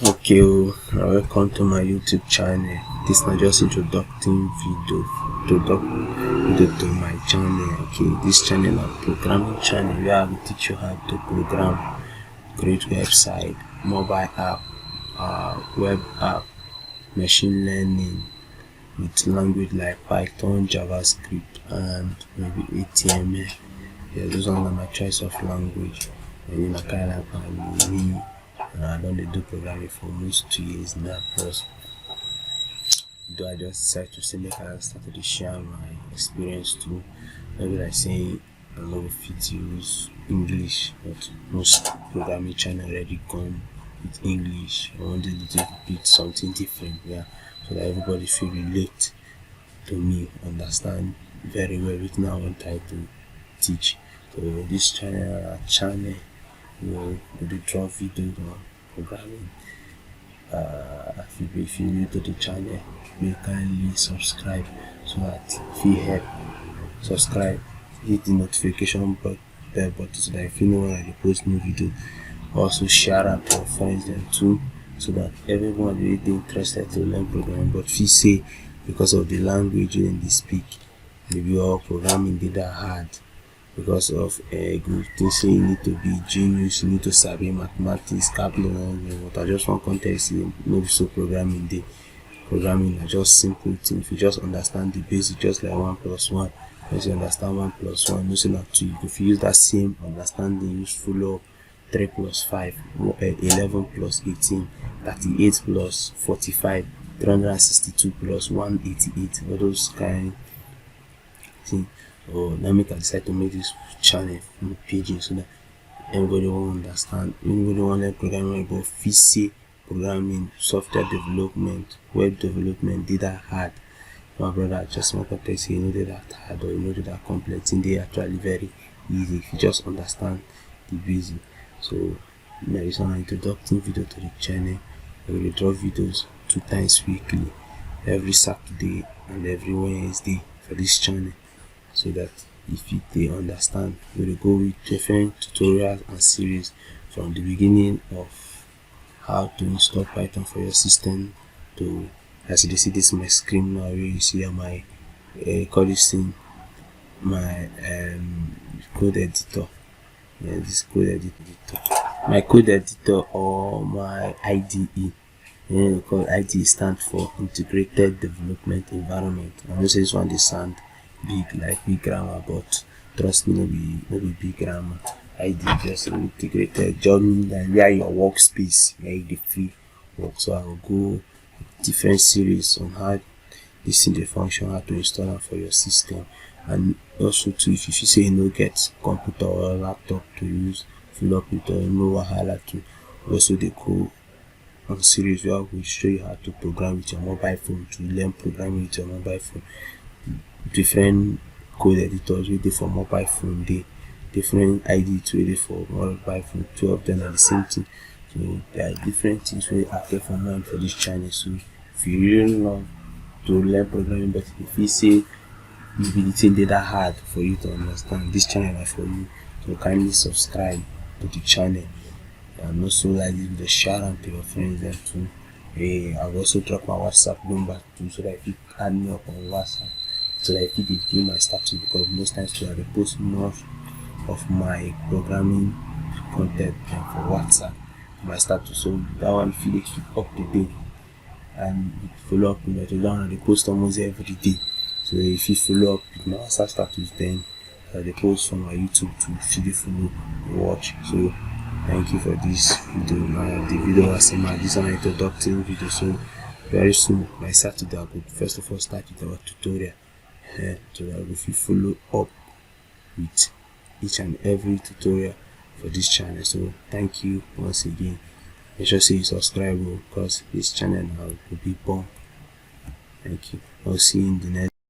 Okay, welcome to my YouTube channel. This is just introducing video to my channel. Okay, this channel is programming channel where I will teach you how to program, create website, mobile app, web app, machine learning with language like Python, JavaScript, and maybe HTML. Yeah, those are my choice of language. And in a kind of me, I don't do programming for almost 2 years now. Plus, though I just decided to say make I started to share my experience too. Maybe like saying I love fit use English, but most programming channel already come with English. I want a little bit something different, yeah, so that everybody feel relate to me, understand very well with now I want try to teach. So this channel will drop videos on programming. If you new to the channel, you kindly subscribe so that if you help subscribe, hit the notification bell button so that if you know when I post new video, also share it to your friends and too, so that everyone will be interested to learn programming. But if you say because of the language when they speak, maybe all programming did that hard because of a good thing say you need to be genius, you need to sabi mathematics, calculus, but I just want context maybe so programming are just simple thing. If you just understand the basic, just like 1+1, once you understand 1+1, you say not 2, if you use that same understanding, use follow 3+5, 11 plus 18, 38 plus 45, 362 plus 188, all those kind thing. Or now make I decide to make this channel from pidgin so that everybody will understand. Anybody want to learn programming about physics, programming, software development, web development, data hard. My brother just want to say you know that hard or you know that complex thing, they actually very easy if you just understand the basic. So there is an introductory video to the channel. I will drop videos 2 times weekly, every Saturday and every Wednesday for this channel, so that if they understand, we will go with different tutorials and series from the beginning of how to install Python for your system to, as you see this my screen now, where you see my call this thing my code editor. Yeah, this code editor, my code editor or my IDE. Yeah, because IDE stands for Integrated Development Environment. I know say this one they sound big like big grammar, but trust me, no be big grammar. IDE just integrated job mean that where your workspace where you dey free work. So I will go different series on how this thing dey function, how to install am for your system, and also too if you feel say you no get computer or laptop to use fill up with no wahala to also dey go on series where I will show you how to program with your mobile phone, to learn programming with your mobile phone. Different code editors wey dey for mobile phone dey, different IDE wey dey for mobile phone, two of them are the same thing. So there are different things wey I get for mind for this channel. So if you really love to learn programming but if you say maybe the thing dey that hard for you to understand, this channel is for you. So kindly subscribe to the channel and also like this video, share am to your friends and too. I've also dropped my WhatsApp number too, so that if you add me up on WhatsApp, so that if you dey view my status, because most times too I dey post more of my programming content for WhatsApp, my status, so that one if you dey keep up to date and follow up with me, that one I dey post almost every day. So if you follow up with my WhatsApp status, then I dey post from my YouTube to if you follow watch. So thank you for this video. The video was this is an introductory video, so very soon by Saturday I will first of all start with our tutorial, so that if you follow up with each and every tutorial for this channel. So thank you once again. Make sure say you subscribe because this channel now will be born. Thank you. I'll see you in the next